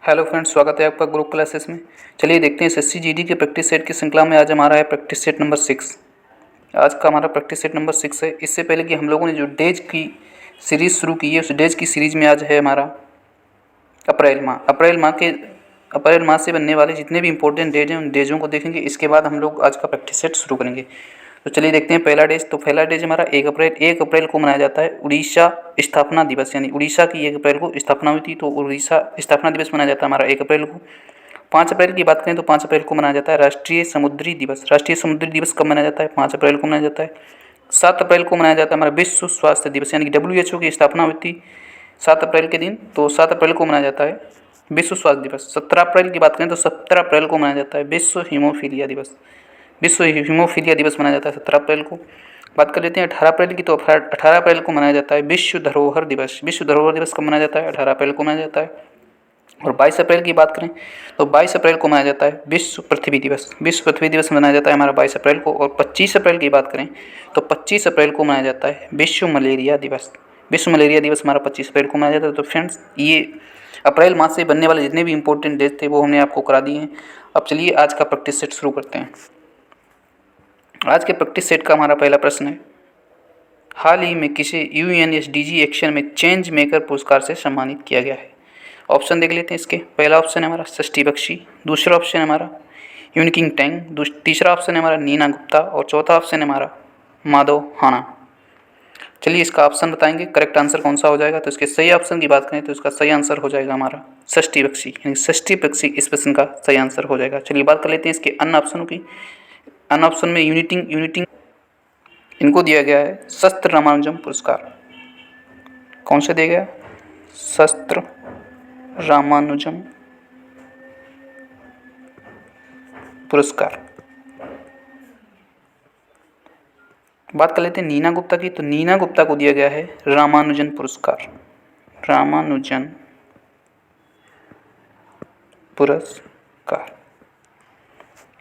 Hello friends, स्वागत है आपका ग्रुप क्लासेस में। चलिए देखते हैं एसएससी जीडी के प्रैक्टिस सेट की श्रृंखला में आज हमारा है प्रैक्टिस सेट नंबर 6। आज का हमारा प्रैक्टिस सेट नंबर 6 है। इससे पहले कि हम लोगों ने जो डेज की सीरीज़ शुरू की है, उस डेज की सीरीज़ में आज है हमारा अप्रैल माह से बनने वाले जितने भी इंपॉर्टेंट डेज हैं उन डेजों को देखेंगे। इसके बाद हम लोग आज का प्रैक्टिस सेट शुरू करेंगे। तो चलिए देखते हैं पहला डेज। तो पहला डेज हमारा 1 अप्रैल को मनाया जाता है उड़ीसा स्थापना दिवस, यानी उड़ीसा की 1 अप्रैल को स्थापना हुई थी, तो उड़ीसा स्थापना दिवस मनाया जाता है हमारा 1 अप्रैल को। 5 अप्रैल की बात करें तो 5 अप्रैल को मनाया जाता है राष्ट्रीय समुद्री दिवस। राष्ट्रीय समुद्री दिवस कब मनाया जाता है? 5 अप्रैल को मनाया जाता है। 7 अप्रैल को मनाया जाता है हमारा विश्व स्वास्थ्य दिवस, यानी कि WHO की स्थापना हुई थी 7 अप्रैल के दिन, तो 7 अप्रैल को मनाया जाता है विश्व स्वास्थ्य दिवस। 17 अप्रैल की बात करें तो 17 अप्रैल को मनाया जाता है विश्व हीमोफीलिया दिवस। विश्व हीमोफीलिया दिवस मनाया जाता है 17 अप्रैल को। बात कर लेते हैं 18 अप्रैल की, तो 18 अप्रैल को मनाया जाता है विश्व धरोहर दिवस। विश्व धरोहर दिवस कब मनाया जाता है? 18 अप्रैल को मनाया जाता है। और 22 अप्रैल की बात करें तो 22 अप्रैल को मनाया जाता है विश्व पृथ्वी दिवस। विश्व पृथ्वी दिवस मनाया जाता है हमारा 22 अप्रैल को। और 25 अप्रैल की बात करें तो 25 अप्रैल को मनाया जाता है विश्व मलेरिया दिवस। विश्व मलेरिया दिवस हमारा 25 अप्रैल को मनाया जाता है। तो फ्रेंड्स, ये अप्रैल माह से बनने वाले जितने भी इंपॉर्टेंट डेज थे वो हमने आपको करा दिए हैं। अब चलिए आज का प्रैक्टिस सेट शुरू करते हैं। आज के प्रैक्टिस सेट का हमारा पहला प्रश्न है, हाल ही में किसे UNSDG एक्शन में चेंज मेकर पुरस्कार से सम्मानित किया गया है? ऑप्शन देख लेते हैं इसके। पहला ऑप्शन है हमारा षष्ठी बख्शी, दूसरा ऑप्शन है हमारा यूनकिंग टैंग, तीसरा ऑप्शन है हमारा नीना गुप्ता और चौथा ऑप्शन है हमारा माधव हाना। चलिए इसका ऑप्शन बताएंगे, करेक्ट आंसर कौन सा हो जाएगा। तो इसके सही ऑप्शन की बात करें तो इसका सही आंसर हो जाएगा हमारा षष्ठी बख्शी, यानी षष्ठी बख्शी इस प्रश्न का सही आंसर हो जाएगा। चलिए बात कर लेते हैं इसके अन्य ऑप्शनों की। अन्य ऑप्शन में यूनिटिंग इनको दिया गया है शस्त्र रामानुजम पुरस्कार। कौन से दिया गया? शस्त्र रामानुजम पुरस्कार। बात कर लेते हैं नीना गुप्ता की, तो नीना गुप्ता को दिया गया है रामानुजन पुरस्कार। रामानुजन पुरस्कार।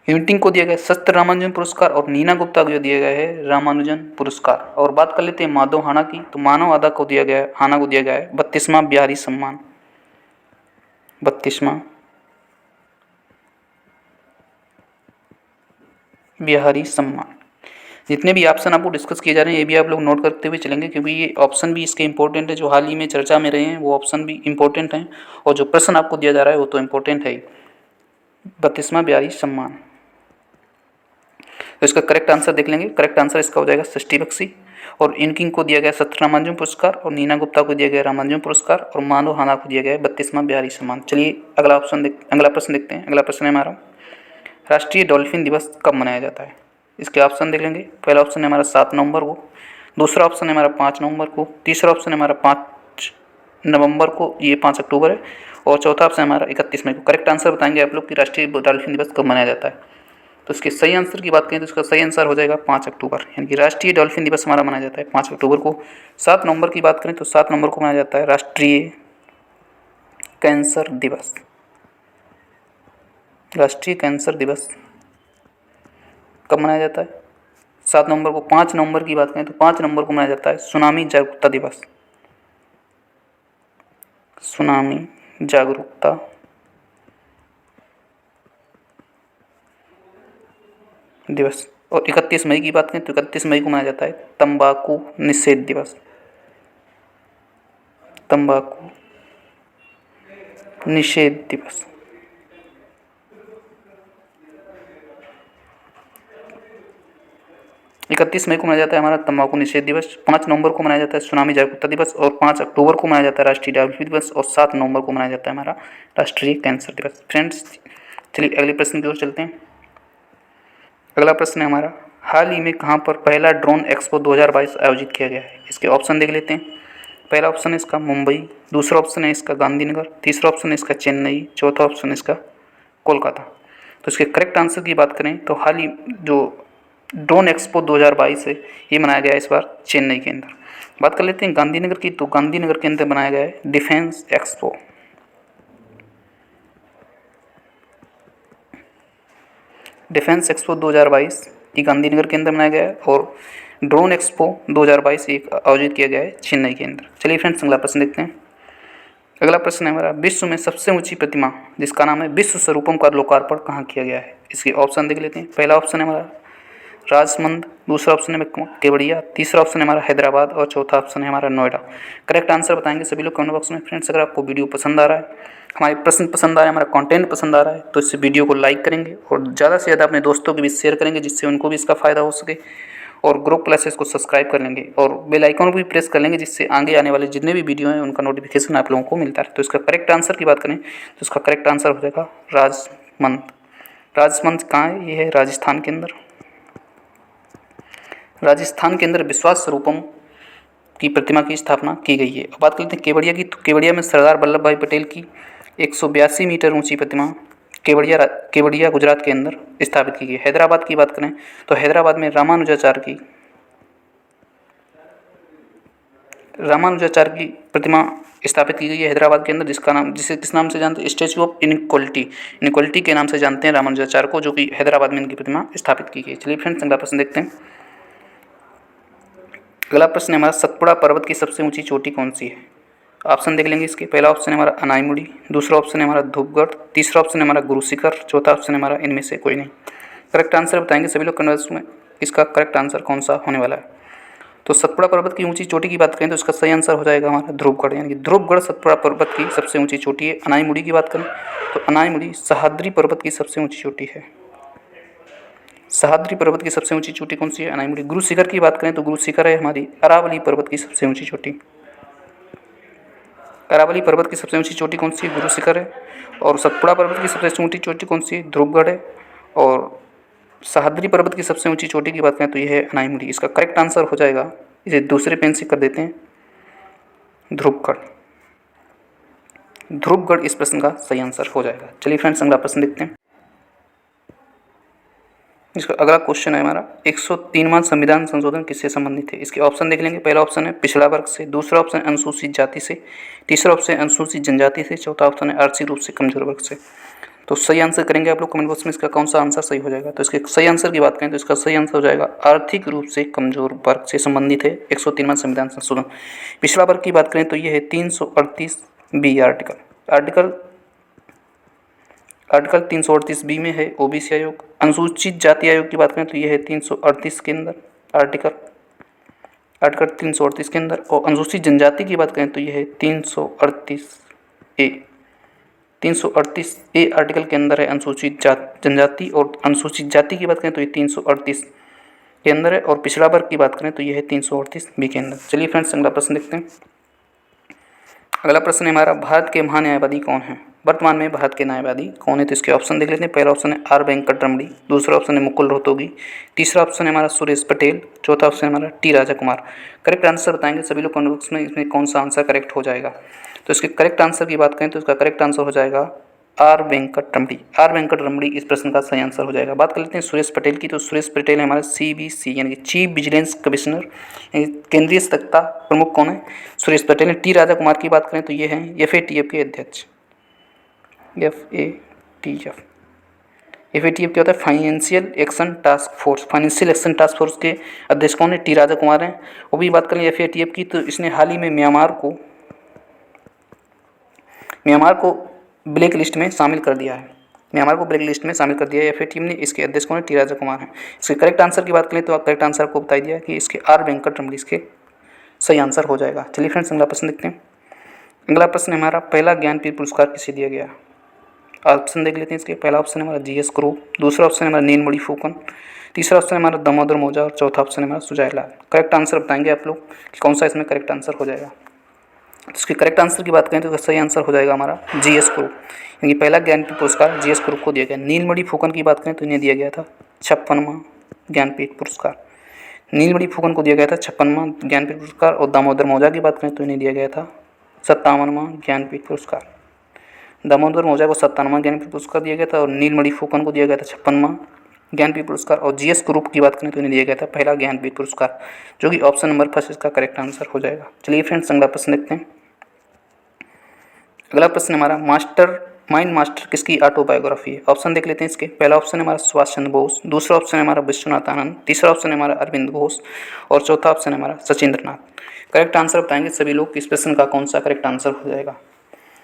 यूनिटिंग को दिया गया शस्त्र रामानुजन पुरस्कार और नीना गुप्ता को दिया गया है रामानुजन पुरस्कार। और बात कर लेते हैं माधव हाना की, तो मानव हाना को दिया गया है 32वां बिहारी सम्मान। 32वां बिहारी सम्मान। जितने भी ऑप्शन आपको डिस्कस किए जा रहे हैं ये भी आप लोग नोट करते हुए चलेंगे, क्योंकि ये ऑप्शन भी इसके इंपॉर्टेंट है। जो हाल ही में चर्चा में रहे हैं वो ऑप्शन भी इंपॉर्टेंट हैं और जो प्रश्न आपको दिया जा रहा है वो तो इम्पोर्टेंट है ही। 32वां बिहारी सम्मान, तो इसका करेक्ट आंसर देख लेंगे। करेक्ट आंसर इसका हो जाएगा षष्ठी बख्शी। और इनकिंग को दिया गया शस्त्र रामानुजम पुरस्कार और नीना गुप्ता को दिया गया रामानुजम पुरस्कार और मानव हाना को दिया गया 32वां बिहारी सम्मान। चलिए अगला प्रश्न देखते हैं। अगला प्रश्न है हमारा, राष्ट्रीय डॉल्फिन दिवस कब मनाया जाता है? इसके ऑप्शन देख लेंगे। पहला ऑप्शन है हमारा 7 नवंबर को, दूसरा ऑप्शन है हमारा 5 नवंबर को, तीसरा ऑप्शन है हमारा 5 नवंबर को, ये 5 अक्टूबर है, और चौथा ऑप्शन है हमारा 31 मई को। करेक्ट आंसर बताएंगे आप लोग कि राष्ट्रीय डॉल्फिन दिवस कब मनाया जाता है। तो इसके सही आंसर की बात करें तो इसका सही आंसर हो जाएगा 5 अक्टूबर, यानी कि राष्ट्रीय डॉल्फिन दिवस हमारा मनाया जाता है 5 अक्टूबर को। 7 नवंबर की बात करें तो 7 नवंबर को मनाया जाता है राष्ट्रीय कैंसर दिवस। राष्ट्रीय कैंसर दिवस कब मनाया जाता है? 7 नवंबर को। 5 नवंबर की बात करें तो 5 नवंबर को मनाया जाता है सुनामी जागरूकता दिवस। सुनामी जागरूकता दिवस। और 31 मई की बात करें तो 31 मई को मनाया जाता है तंबाकू निषेध दिवस। तंबाकू निषेध दिवस। इकतीस मई को मनाया जाता है हमारा तंबाकू निषेध दिवस। 5 नवंबर को मनाया जाता है सुनामी जागरूकता दिवस और 5 अक्टूबर को मनाया जाता है राष्ट्रीय डॉल्फिन दिवस और 7 नवंबर को मनाया जाता है हमारा राष्ट्रीय कैंसर दिवस। फ्रेंड्स, चलिए अगले प्रश्न की ओर चलते हैं। अगला प्रश्न है हमारा, हाल ही में कहाँ पर पहला ड्रोन एक्सपो 2022 आयोजित किया गया है? इसके ऑप्शन देख लेते हैं। पहला ऑप्शन है इसका मुंबई, दूसरा ऑप्शन है इसका गांधीनगर, तीसरा ऑप्शन है इसका चेन्नई, चौथा ऑप्शन है इसका कोलकाता। तो इसके करेक्ट आंसर की बात करें तो हाल ही जो ड्रोन एक्सपो 2022 है ये मनाया गया है इस बार चेन्नई के अंदर। बात कर लेते हैं गांधीनगर की, तो गांधीनगर के अंदर बनाया गया है डिफेंस एक्सपो। डिफेंस एक्सपो 2022 ये गांधीनगर के अंदर मनाया गया है और ड्रोन एक्सपो 2022 एक आयोजित किया गया है चेन्नई के अंदर। चलिए फ्रेंड्स, अगला प्रश्न देखते हैं। अगला प्रश्न है हमारा, विश्व में सबसे ऊंची प्रतिमा जिसका नाम है विश्व स्वरूपम का लोकार्पण कहाँ किया गया है? इसके ऑप्शन देख लेते हैं। पहला ऑप्शन है हमारा राजमंद, दूसरा ऑप्शन है केवड़िया, तीसरा ऑप्शन है हमारा हैदराबाद और चौथा ऑप्शन है हमारा नोएडा। करेक्ट आंसर बताएंगे सभी लोग कमेंट बॉक्स में। फ्रेंड्स, अगर आपको वीडियो पसंद आ रहा है, हमारे प्रश्न पसंद आ रहा है, हमारा कंटेंट पसंद आ रहा है, तो इस वीडियो को लाइक करेंगे और ज़्यादा से ज़्यादा अपने दोस्तों के बीच शेयर करेंगे, जिससे उनको भी इसका फ़ायदा हो सके। और ग्रुप क्लासेस को सब्सक्राइब कर लेंगे और बेल आइकन को भी प्रेस कर लेंगे, जिससे आगे आने वाले जितने भी वीडियो हैं उनका नोटिफिकेशन आप लोगों को मिलता है। तो इसका करेक्ट आंसर की बात करें तो इसका करेक्ट आंसर हो जाएगा राजमंद। राजमंद कहाँ है? ये है राजस्थान के अंदर। राजस्थान के अंदर विश्वास स्वरूपम की प्रतिमा की स्थापना की गई है। अब बात करते हैं केवड़िया की, तो केवड़िया में सरदार वल्लभ भाई पटेल की 182 मीटर ऊंची प्रतिमा केवड़िया गुजरात के अंदर स्थापित की गई। हैदराबाद की बात करें तो हैदराबाद में रामानुजाचार्य की प्रतिमा स्थापित की गई है हैदराबाद के अंदर, जिसे किस नाम से जानते हैं? स्टैचू ऑफ इनइक्वलिटी के नाम से जानते हैं रामानुजाचार्य को, जो कि हैदराबाद में इनकी प्रतिमा स्थापित की गई। चलिए फ्रेंड्स, अगला प्रश्न देखते हैं। अगला प्रश्न है हमारा, सतपुड़ा पर्वत की सबसे ऊंची चोटी कौन सी है? ऑप्शन देख लेंगे इसके। पहला ऑप्शन है हमारा अनाईमुड़ी, दूसरा ऑप्शन है हमारा धूपगढ़, तीसरा ऑप्शन है हमारा गुरु शिखर, चौथा ऑप्शन है हमारा इनमें से कोई नहीं। करेक्ट आंसर बताएंगे सभी लोग कमेंट बॉक्स में, इसका करेक्ट आंसर कौन सा होने वाला है। तो सतपुड़ा पर्वत की ऊंची चोटी की बात करें तो इसका सही आंसर हो जाएगा हमारा ध्रुवगढ़, यानी कि ध्रुवगढ़ सतपुड़ा पर्वत की सबसे ऊंची चोटी है। अनाईमुड़ी की बात करें तो अनाईमुड़ी सह्याद्री पर्वत की सबसे ऊंची चोटी है। सह्याद्री पर्वत की सबसे ऊंची चोटी कौन सी है? अनाईमुड़ी। गुरु शिखर की बात करें तो गुरु शिखर है हमारी अरावली पर्वत की सबसे ऊंची चोटी। अरावली पर्वत की सबसे ऊंची चोटी कौन सी है? गुरु शिखर है। और सतपुड़ा पर्वत की सबसे ऊंची चोटी कौन सी है? ध्रुवगढ़ है। और सह्याद्री पर्वत की सबसे ऊंची चोटी की बात करें तो यह है अनाईमुड़ी। इसका करेक्ट आंसर हो जाएगा, इसे दूसरे पेन से कर देते हैं, ध्रुवगढ़। ध्रुवगढ़ इस प्रश्न का सही आंसर हो जाएगा। चलिए फ्रेंड्स, अगला प्रश्न देखते हैं। इसका अगला क्वेश्चन है हमारा, 103वां संविधान संशोधन किससे संबंधित है? इसके ऑप्शन देख लेंगे। पहला ऑप्शन है पिछड़ा वर्ग से, दूसरा ऑप्शन है अनुसूचित जाति से, तीसरा ऑप्शन है अनुसूचित जनजाति से, चौथा ऑप्शन है आर्थिक रूप से कमजोर वर्ग से। तो सही आंसर करेंगे आप लोग कमेंट बॉक्स में, इसका कौन सा आंसर सही हो जाएगा। तो इसके सही आंसर की बात करें तो इसका सही आंसर हो जाएगा आर्थिक रूप से कमजोर वर्ग से संबंधित है 103वां संविधान संशोधन। पिछड़ा वर्ग की बात करें तो यह है 338B आर्टिकल 338B में है ओबीसी आयोग। अनुसूचित जाति आयोग की बात करें तो यह है 338 के अंदर आर्टिकल 338 के अंदर। और अनुसूचित जनजाति की बात करें तो यह है 338A आर्टिकल के अंदर है अनुसूचित जनजाति। और अनुसूचित जाति की बात करें तो ये 338 के अंदर है। और पिछड़ा वर्ग की बात करें तो यह है 338B के अंदर। चलिए फ्रेंड्स, अगला प्रश्न देखते हैं। अगला प्रश्न है हमारा, भारत के महान्यायवादी कौन है? वर्तमान में भारत के न्यायवादी कौन है? तो इसके ऑप्शन देख लेते हैं। पहला ऑप्शन है आर वेंकट रमणी, दूसरा ऑप्शन है मुकुल रोहतगी, तीसरा ऑप्शन है हमारा सुरेश पटेल, चौथा ऑप्शन है हमारा T Raja Kumar. Correct answer बताएंगे सभी लोग कमेंट बॉक्स में, इसमें कौन सा आंसर करेक्ट हो जाएगा। तो इसके करेक्ट आंसर की बात करें तो इसका करेक्ट आंसर हो जाएगा are Venkat Ramani. Are Venkat रमणी इस प्रश्न का सही आंसर हो जाएगा। बात कर लेते हैं सुरेश पटेल की, तो सुरेश पटेल है हमारा CBC यानी कि चीफ विजिलेंस कमिश्नर, केंद्रीय सतर्कता प्रमुख कौन है? सुरेश पटेल है। टी राजा कुमार की बात करें तो ये हैं FATF के अध्यक्ष। FATF क्या होता है? Financial action task force. Financial action task force के अध्यक्ष कौन है? टी राजा कुमार हैं। वो भी बात करें FATF की तो इसने हाल ही में म्यांमार को ब्लैक लिस्ट में शामिल कर दिया है। म्यांमार को ब्लैक लिस्ट में शामिल कर दिया है FATF ने। इसके अध्यक्ष कौन है? टी राजा कुमार हैं। इसके करेक्ट आंसर की बात करें तो करेक्ट आंसर को बता दिया कि इसके आर वेंकट रमणी इसके सही आंसर हो जाएगा। चलिए फ्रेंड्स, अगला प्रश्न देखते हैं। अगला प्रश्न हमारा, पहला ज्ञानपीठ पुरस्कार किसे दिया गया? ऑप्शन देख लेते हैं इसके। पहला ऑप्शन है हमारा GS करूप, दूसरा ऑप्शन है हमारा नीलमणि फुकन, तीसरा ऑप्शन है हमारा दामोदर मौजा और चौथा ऑप्शन है हमारा सुजय लाल। करेक्ट आंसर बताएंगे आप लोग कि कौन सा इसमें करेक्ट आंसर हो जाएगा। इसके करेक्ट आंसर की बात करें तो सही आंसर हो जाएगा हमारा GS करूप, यानी पहला ज्ञानपीठ पुरस्कार GS करूप को दिया गया। नीलमणि फुकन की बात करें तो इन्हें दिया गया था 56वां ज्ञानपीठ पुरस्कार। नीलमणि फुकन को दिया गया था 56वां ज्ञानपीठ पुरस्कार। और दामोदर मौजा की बात करें तो इन्हें दिया गया था 57वां ज्ञानपीठ पुरस्कार। दामोदर मौजा को 57वां ज्ञानपीठ पुरस्कार दिया गया था और नीलमणि फुकन को दिया गया था 56वां ज्ञानपीठ पुरस्कार। और GS करूप की बात करें तो इन्हें दिया गया था पहला ज्ञानपीठ पुरस्कार, जो कि ऑप्शन नंबर फर्स्ट इसका करेक्ट आंसर हो जाएगा। चलिए फ्रेंड्स, अगला प्रश्न देखते हैं। अगला प्रश्न हमारा, माइंड मास्टर किसकी ऑटोबायोग्राफी है? ऑप्शन देख लेते हैं इसके। पहला ऑप्शन है हमारा सुभाष चंद्र बोस, दूसरा ऑप्शन है हमारा विश्वनाथ आनंद, तीसरा ऑप्शन है हमारा अरविंद घोष और चौथा ऑप्शन है हमारा सचिंद्र नाथ। करेक्ट आंसर बताएंगे सभी लोग, इस प्रश्न का कौन सा करेक्ट आंसर हो जाएगा।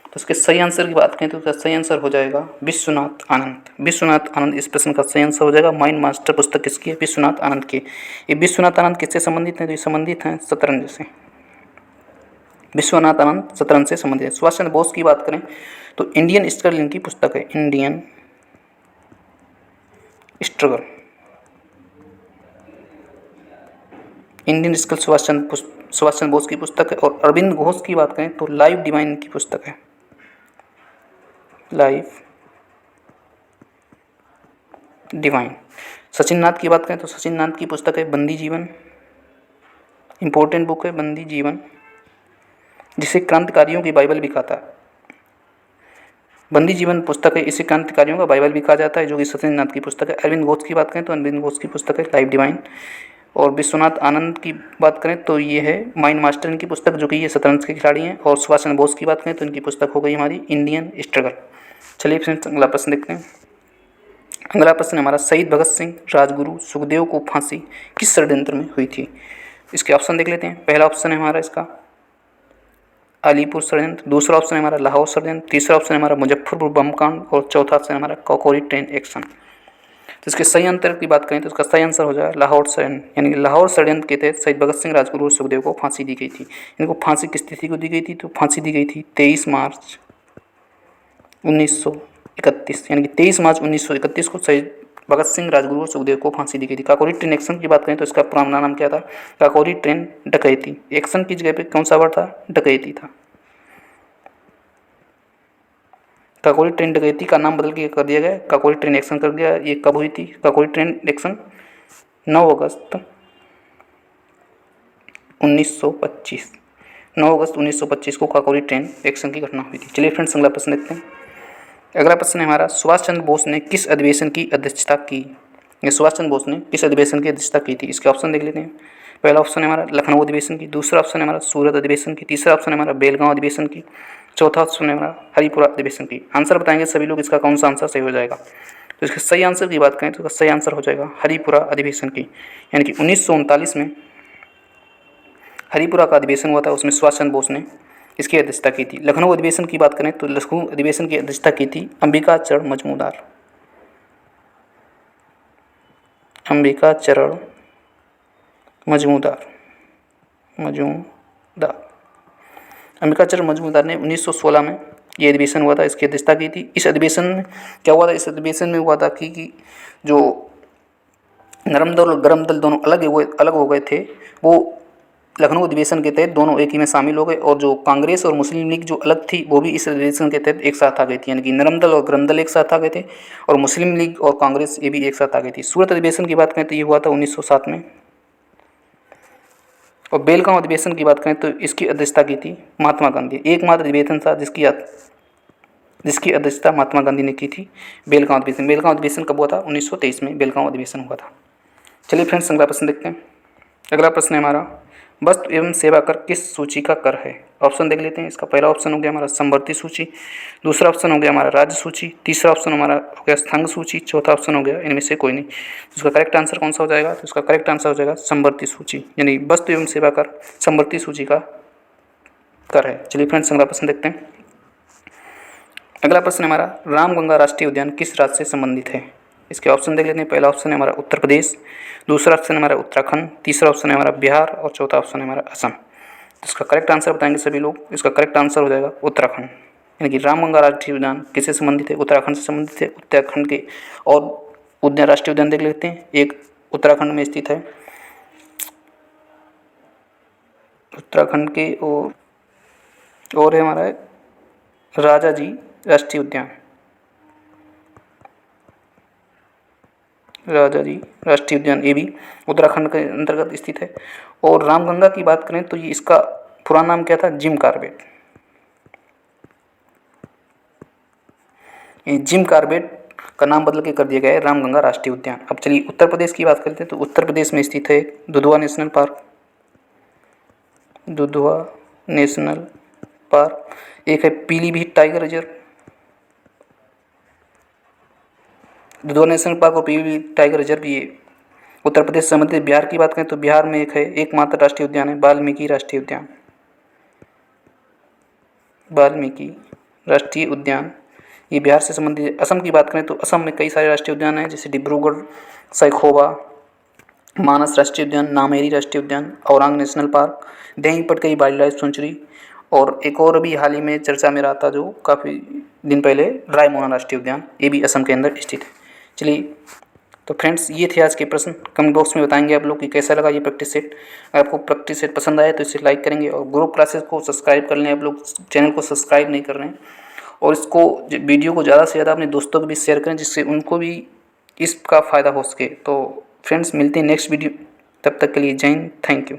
तो इसके सही आंसर की बात करें तो इसका सही आंसर हो जाएगा विश्वनाथ आनंद। विश्वनाथ आनंद इस प्रश्न का सही आंसर हो जाएगा। माइंड मास्टर पुस्तक किसकी है? विश्वनाथ आनंद की। ये विश्वनाथ आनंद किससे संबंधित हैं? तो ये संबंधित हैं शतरंज से। विश्वनाथ आनंद शतरंज से संबंधित है। सुभाष चंद्र बोस की बात करें तो इंडियन स्ट्रगल इनकी पुस्तक है। Indian struggle, Indian struggle Subhash Chandra Bose की पुस्तक है। और अरविंद घोष की बात करें तो लाइफ डिवाइन की पुस्तक है। Life divine. सचिन नाथ की बात करें तो सचिन नाथ की पुस्तक है बंदी जीवन। इंपॉर्टेंट बुक है बंदी जीवन, जिसे क्रांतिकारियों की बाइबल भी कहता है। बंदी जीवन पुस्तक है, इसे क्रांतिकारियों का बाइबल भी कहा जाता है, जो कि सचिन नाथ की पुस्तक है। अरविंद घोष की बात करें तो अरविंद घोष की पुस्तक है लाइफ डिवाइन। और विश्वनाथ आनंद की बात करें तो ये है माइंड मास्टर इनकी पुस्तक, जो कि ये शतरंज के खिलाड़ी हैं। और सुभाष चंद्र बोस की बात करें तो इनकी पुस्तक हो गई हमारी इंडियन स्ट्रगल। चलिए फ्रेंड्स अगला प्रश्न देखते हैं। अगला प्रश्न हमारा, शहीद भगत सिंह राजगुरु सुखदेव को फांसी किस षड्यंत्र में हुई थी? इसके ऑप्शन देख लेते हैं। पहला ऑप्शन है हमारा इसका अलीपुर षड्यंत्र, दूसरा ऑप्शन है हमारा लाहौर षड्यंत्र, तीसरा ऑप्शन है हमारा मुजफ्फरपुर बम कांड और चौथा ऑप्शन है हमारा काकोरी ट्रेन एक्शन। तो इसके सही आंसर की बात करें तो इसका सही आंसर हो जाएगा लाहौर षड्यंत्र। यानी कि लाहौर षड्यंत्र के तहत शहीद भगत सिंह राजगुरु और सुखदेव को फांसी दी गई थी। इनको फांसी किस तिथि को दी गई थी? तो फांसी दी गई थी 23 मार्च 1931, यानी कि 23 मार्च 1931 को शहीद भगत सिंह राजगुरु और सुखदेव को फांसी दी गई थी। काकोरी ट्रेन एक्शन की बात करें तो इसका पुराना नाम क्या था? काकोरी ट्रेन डकैती। एक्शन की जगह पे कौन सा वर्ड था? डकैती था। काकोरी ट्रेन डकैती का नाम बदल के कर दिया गया, काकोरी ट्रेन एक्शन कर दिया। ये कब हुई थी काकोरी ट्रेन एक्शन? 9 अगस्त 1925। 9 अगस्त 1925 को काकोरी ट्रेन एक्शन की घटना हुई थी। चलिए फ्रेंड्स अगला प्रश्न देखते हैं। अगला प्रश्न है हमारा, सुभाष चंद्र बोस ने किस अधिवेशन की अध्यक्षता की? ये सुभाष चंद्र बोस ने किस अधिवेशन की अध्यक्षता की थी? इसके ऑप्शन देख लेते हैं। पहला ऑप्शन है हमारा लखनऊ अधिवेशन की, दूसरा ऑप्शन है हमारा सूरत अधिवेशन की, तीसरा ऑप्शन है हमारा बेलगांव अधिवेशन की, चौथा ऑप्शन है हमारा हरिपुरा अधिवेशन की। आंसर बताएंगे सभी लोग, इसका कौन सा आंसर सही हो जाएगा। तो इसके सही आंसर की बात करें तो इसका सही आंसर हो जाएगा हरिपुरा अधिवेशन की। यानी कि 1939 में हरिपुरा का अधिवेशन हुआ था, उसमें सुभाष चंद्र बोस ने इसकी अध्यक्षता की थी। लखनऊ अधिवेशन की बात करें तो लखनऊ अधिवेशन की अध्यक्षता की थी अंबिका चरण मजूमदार। अंबिका चरण मजूमदार अंबिका चरण मजूमदार ने 1916 में ये अधिवेशन हुआ था, इसकी अध्यक्षता की थी। इस अधिवेशन में क्या हुआ था? इस अधिवेशन में हुआ था कि जो नरम दल और गरम दल दोनों अलग हो गए थे, वो लखनऊ अधिवेशन के तहत दोनों एक ही में शामिल हो गए। और जो कांग्रेस और मुस्लिम लीग जो अलग थी वो भी इस अधिवेशन के तहत एक साथ आ गई थी। यानी कि नरम दल और गरम दल एक साथ आ गए थे और मुस्लिम लीग और कांग्रेस ये भी एक साथ आ गई थी। सूरत अधिवेशन की बात करें तो ये हुआ था 1907 में। और बेलगांव अधिवेशन की बात करें तो इसकी अध्यक्षता की थी महात्मा गांधी। एकमात्र अधिवेशन था जिसकी अध्यक्षता महात्मा गांधी ने की थी, बेलगांव अधिवेशन। बेलगांव अधिवेशन कब हुआ था? 1923 में बेलगांव अधिवेशन हुआ था। चलिए फ्रेंड्स अगला प्रश्न देखते हैं। अगला प्रश्न है हमारा, वस्तु एवं सेवा कर किस सूची का कर है? ऑप्शन देख लेते हैं। इसका पहला ऑप्शन हो गया हमारा समवर्ती सूची, दूसरा ऑप्शन हो गया हमारा राज्य सूची, तीसरा ऑप्शन हमारा हो गया संघ सूची, चौथा ऑप्शन हो गया इनमें से कोई नहीं। इसका करेक्ट आंसर कौन सा हो जाएगा? तो इसका करेक्ट आंसर हो जाएगा समवर्ती सूची, यानी वस्तु एवं सेवा कर समवर्ती सूची का कर है। चलिए फ्रेंड्स अगला प्रश्न देखते हैं। अगला प्रश्न हमारा, रामगंगा राष्ट्रीय उद्यान किस राज्य से संबंधित है? इसके ऑप्शन देख लेते हैं। पहला ऑप्शन है हमारा उत्तर प्रदेश, दूसरा ऑप्शन है हमारा उत्तराखंड, तीसरा ऑप्शन है हमारा बिहार और चौथा ऑप्शन है हमारा असम। तो इसका करेक्ट आंसर बताएंगे सभी लोग। इसका करेक्ट आंसर हो जाएगा उत्तराखंड। यानी कि रामगंगा राष्ट्रीय उद्यान किससे संबंधित है? उत्तराखंड से संबंधित है। उत्तराखंड के और उद्यान राष्ट्रीय उद्यान देख लेते हैं। एक उत्तराखंड में स्थित है, उत्तराखंड के और है हमारा राजा जी राष्ट्रीय उद्यान, राजा जी राष्ट्रीय उद्यान, ये भी उत्तराखंड के अंतर्गत स्थित है। और रामगंगा की बात करें तो ये इसका पुराना नाम क्या था? Jim Corbett. ये जिम कॉर्बेट का नाम बदल के कर दिया गया है रामगंगा राष्ट्रीय उद्यान। अब चलिए उत्तर प्रदेश की बात करते हैं। तो उत्तर प्रदेश में स्थित है Dudhwa national park, Dudhwa national park. एक है Pilibhit tiger reserve, Dudhwa national park और पीलीभीत टाइगर रिजर्व ये उत्तर प्रदेश से संबंधित। बिहार की बात करें तो बिहार में एक है एकमात्र राष्ट्रीय उद्यान है वाल्मीकि राष्ट्रीय उद्यान, वाल्मीकि राष्ट्रीय उद्यान, ये बिहार से संबंधित है। असम की बात करें तो असम में कई सारे राष्ट्रीय उद्यान हैं, जैसे डिब्रूगढ़, सैखोवा, मानस राष्ट्रीय उद्यान, नामेरी राष्ट्रीय उद्यान, Orang national park, Dehing Patkai wildlife sanctuary, और एक और भी हाल ही में चर्चा में रहा था जो काफ़ी दिन पहले, रायमोना राष्ट्रीय उद्यान, ये भी असम के अंदर स्थित है। चलिए, तो फ्रेंड्स ये थे आज के प्रश्न। कमेंट बॉक्स में बताएंगे आप लोग कि कैसा लगा ये प्रैक्टिस सेट। अगर आपको प्रैक्टिस सेट पसंद आया तो इसे लाइक करेंगे, और ग्रुप क्लासेस को सब्सक्राइब कर लें। आप लोग चैनल को सब्सक्राइब नहीं कर रहे हैं, और इसको वीडियो को ज़्यादा से ज़्यादा अपने दोस्तों के बीच शेयर करें, जिससे उनको भी इसका फ़ायदा हो सके। तो फ्रेंड्स मिलते हैं नेक्स्ट वीडियो, तब तक के लिए जय हिंद, थैंक यू।